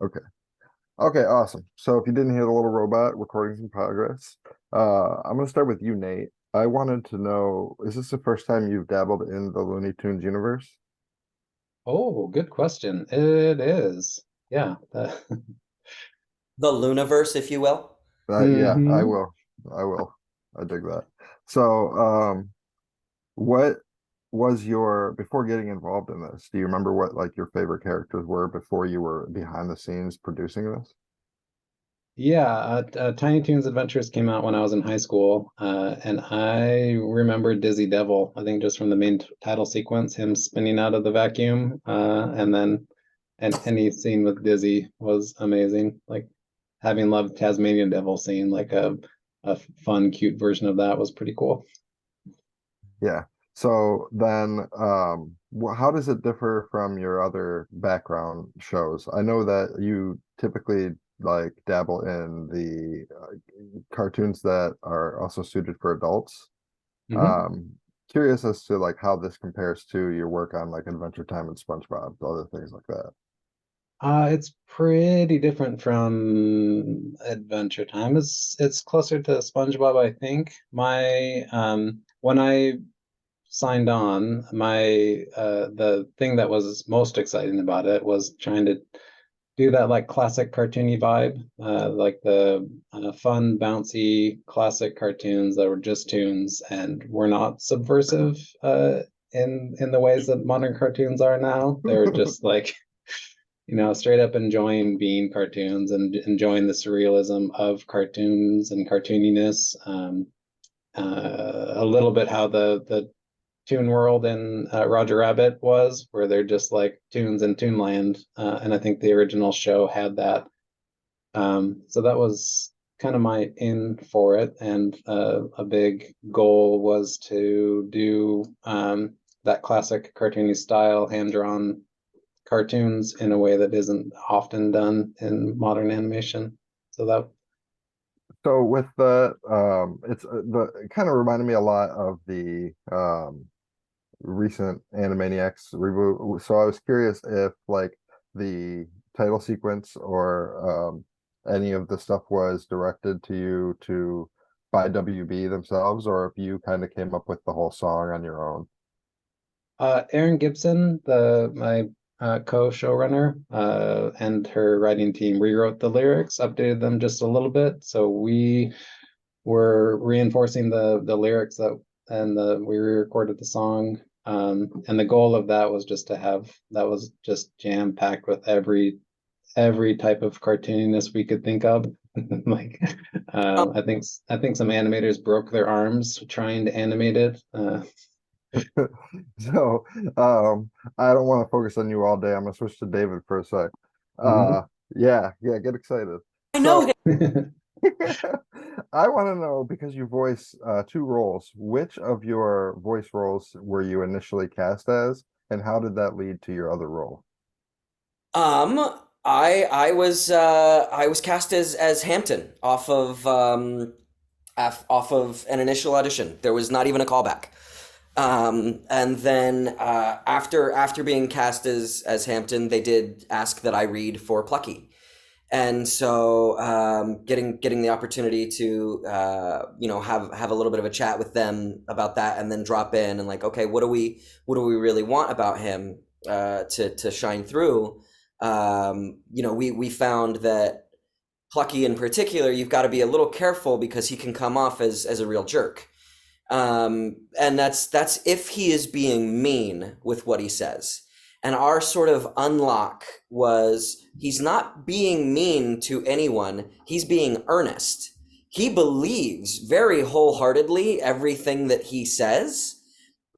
Okay. Okay, awesome. So if you didn't hear the little robot, recordings in progress. I'm gonna start with you, Nate. I wanted to know, is this the first time you've dabbled in the Looney Tunes universe? Oh, good question. It is. Yeah. The Looniverse, if you will. Yeah, I Hmm. will. I will. I dig that. So, what was your, before getting involved in this, do you remember what like your favorite characters were before you were behind the scenes producing this? Yeah, Tiny Toons Adventures came out when I was in high school, and I remember Dizzy Devil. I think just from the main title sequence, him spinning out of the vacuum, and then and any scene with Dizzy was amazing. Like having loved Tasmanian Devil, seeing like a fun, cute version of that was pretty cool. Yeah. So then, how does it differ from your other background shows? I know that you typically like dabble in the cartoons that are also suited for adults. Hmm. Um, Curious as to like how this compares to your work on like Adventure Time and SpongeBob, other things like that. It's pretty different from Adventure Time. It's closer to SpongeBob, I think. My when I signed on, my the thing that was most exciting about it was trying to do that like classic cartoony vibe, like the fun, bouncy classic cartoons that were just tunes and were not subversive in the ways that modern cartoons are now. They were just like straight up enjoying being cartoons and enjoying the surrealism of cartoons and cartooniness. A little bit how the Toon World in Roger Rabbit was, where they're just like tunes in Toonland, and I think the original show had that. So that was kind of my in for it, and a big goal was to do that classic cartoony style, hand drawn cartoons in a way that isn't often done in modern animation. So that. So with the it's the it kind of reminded me a lot of the recent Animaniacs reboot. So I was curious if like the title sequence or any of the stuff was directed to you to by WB themselves, or if you kind of came up with the whole song on your own. Erin Gibson, the my co-showrunner, and her writing team rewrote the lyrics, updated them just a little bit. So we were reinforcing the lyrics that and the we re-recorded the song. And the goal of that was just to have that was just jam-packed with every type of cartooniness we could think of. Like I think some animators broke their arms trying to animate it. So I don't want to focus on you all day. I'm gonna switch to David for a sec. Uh Mhm. yeah, get excited. I know him. So I want to know because you voice two roles, which of your voice roles were you initially cast as, and how did that lead to your other role? Um, I was cast as Hampton off of an initial audition. There was not even a callback. And then after being cast as Hampton, they did ask that I read for Plucky. And so getting the opportunity to have a little bit of a chat with them about that, and then drop in and like, okay, what do we really want about him to shine through? We found that Plucky in particular, you've got to be a little careful because he can come off as a real jerk. And that's if he is being mean with what he says. And our sort of unlock was he's not being mean to anyone, he's being earnest. He believes very wholeheartedly everything that he says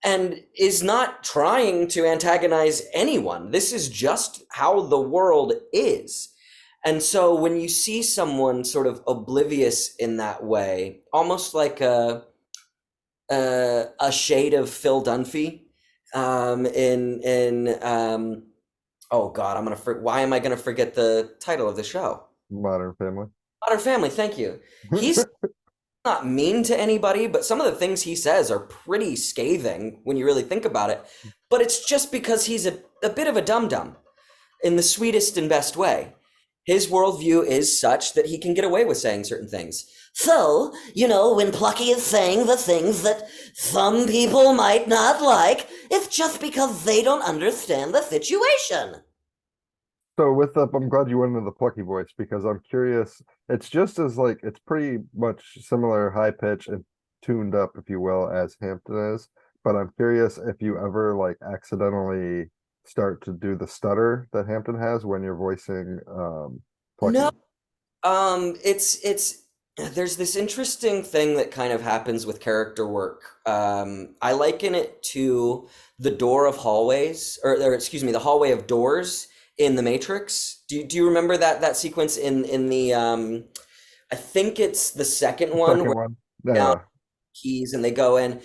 and is not trying to antagonize anyone. This is just how the world is. And so when you see someone sort of oblivious in that way, almost like a shade of Phil Dunphy in oh God, why am I gonna forget the title of the show? Modern Family. Modern Family, thank you. He's not mean to anybody, but some of the things he says are pretty scathing when you really think about it. But it's just because he's a bit of a dum dum in the sweetest and best way. his worldview is such that he can get away with saying certain things. So, when Plucky is saying the things that some people might not like, it's just because they don't understand the situation. So I'm glad you went into the Plucky voice because I'm curious. It's just as like it's pretty much similar high pitch and tuned up, if you will, as Hampton is. But I'm curious if you ever like accidentally start to do the stutter that Hampton has when you're voicing No, Plucky. it's there's this interesting thing that kind of happens with character work. I liken it to the door of hallways, or excuse me, the hallway of doors in the Matrix. Do you remember that sequence in the I think it's the second one Second where one. they down Yeah. keys and they go in.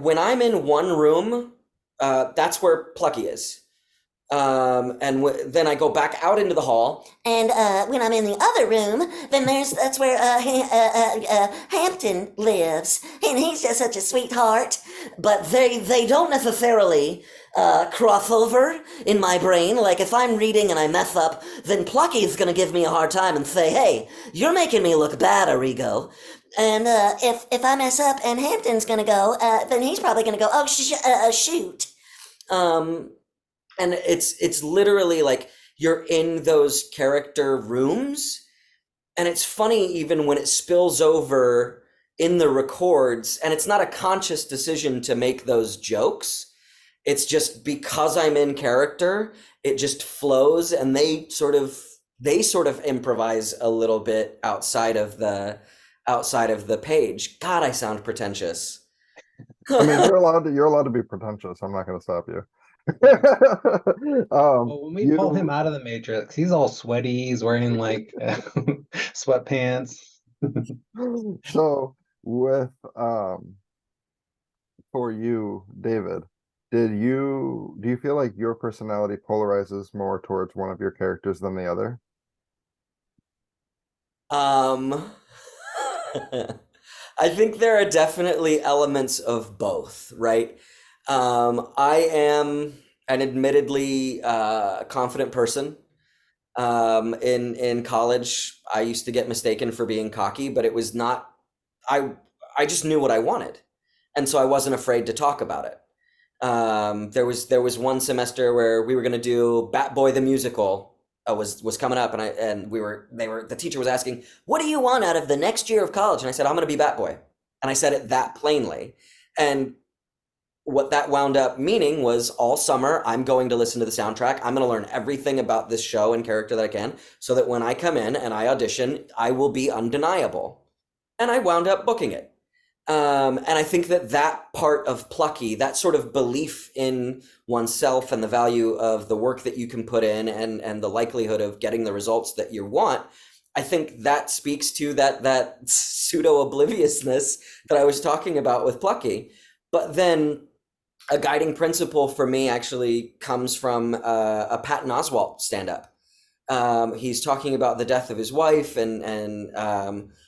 When I'm in one room, that's where Plucky is. And then I go back out into the hall. And when I'm in the other room, then that's where Hampton lives, and he's just such a sweetheart. But they don't necessarily cross over in my brain. Like if I'm reading and I mess up, then Plucky's gonna give me a hard time and say, "Hey, you're making me look bad, Arrigo." And if I mess up and Hampton's gonna go, then he's probably gonna go, "Oh shoot." Um, and it's literally like you're in those character rooms, and it's funny even when it spills over in the records, and it's not a conscious decision to make those jokes. It's just because I'm in character, it just flows, and they sort of improvise a little bit outside of the page. God, I sound pretentious. I mean, you're allowed to be pretentious. I'm not going to stop you. Well, when we pull him You out of the Matrix, he's all sweaty. He's wearing like sweatpants. so with for you, David, do you feel like your personality polarizes more towards one of your characters than the other? Um, I think there are definitely elements of both, right? I am an admittedly confident person. In college, I used to get mistaken for being cocky, but it was not. I I just knew what I wanted, and so I wasn't afraid to talk about it. There was one semester where we were going to do Bat Boy the musical. Was coming up, and the teacher was asking, "What do you want out of the next year of college?" And I said, "I'm going to be Bat Boy," and I said it that plainly. And what that wound up meaning was all summer I'm going to listen to the soundtrack. I'm going to learn everything about this show and character that I can, so that when I come in and I audition, I will be undeniable. And I wound up booking it. And I think that part of Plucky, that sort of belief in oneself and the value of the work that you can put in, and the likelihood of getting the results that you want, I think that speaks to that pseudo obliviousness that I was talking about with Plucky. But then a guiding principle for me actually comes from a Patton Oswalt stand-up. He's talking about the death of his wife, and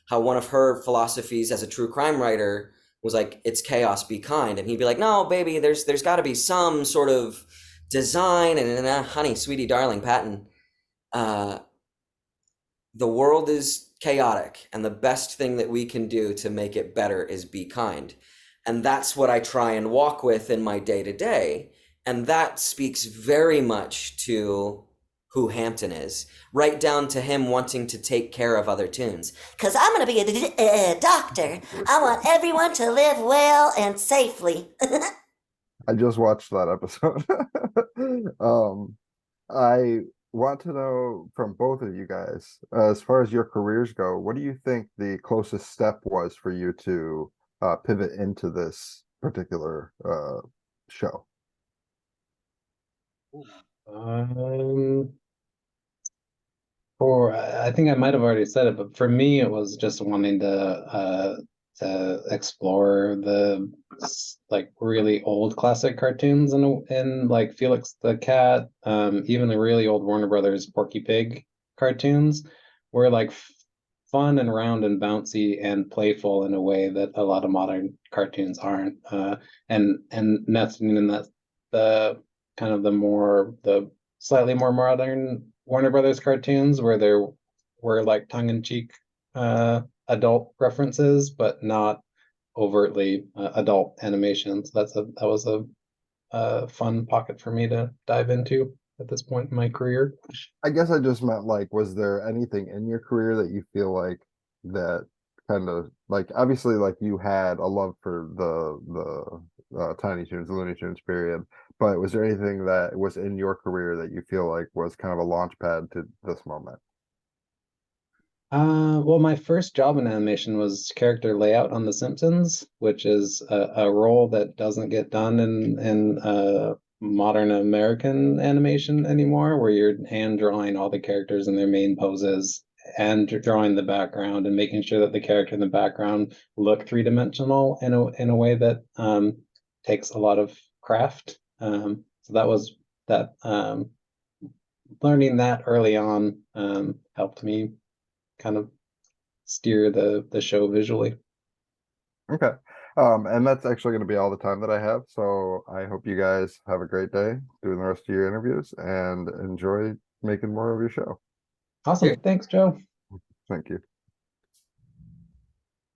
how one of her philosophies as a true crime writer was like, "It's chaos, be kind," and he'd be like, "No, baby, there's got to be some sort of design," and honey, sweetie, darling, Patton, uh, the world is chaotic, and the best thing that we can do to make it better is be kind. And that's what I try and walk with in my day to day. And that speaks very much to who Hampton is, right down to him wanting to take care of other tunes. Because I'm going to be a doctor. I want everyone to live well and safely. I just watched that episode. I want to know from both of you guys, as far as your careers go, what do you think the closest step was for you to pivot into this particular show? Um, I think I might have already said it, but for me, it was just wanting to explore the like really old classic cartoons and like Felix the Cat, even the really old Warner Brothers Porky Pig cartoons were like fun and round and bouncy and playful in a way that a lot of modern cartoons aren't. And nesting in that the kind of the more the slightly more modern Warner Brothers cartoons where there were like tongue-in-cheek adult references, but not overtly adult animations. That was a fun pocket for me to dive into at this point in my career. I guess I just meant like, was there anything in your career that you feel like that kind of like obviously like you had a love for the Tiny Toons, the Looney Tunes period, but was there anything that was in your career that you feel like was kind of a launch pad to this moment? Well, my first job in animation was character layout on The Simpsons, which is a role that doesn't get done in modern American animation anymore, where you're hand drawing all the characters in their main poses and drawing the background and making sure that the character in the background look three-dimensional in a way that takes a lot of craft. So that was that learning that early on helped me kind of steer the show visually. Okay. And that's actually going to be all the time that I have. So I hope you guys have a great day doing the rest of your interviews and enjoy making more of your show. Awesome. Thanks, Joe. Thank you.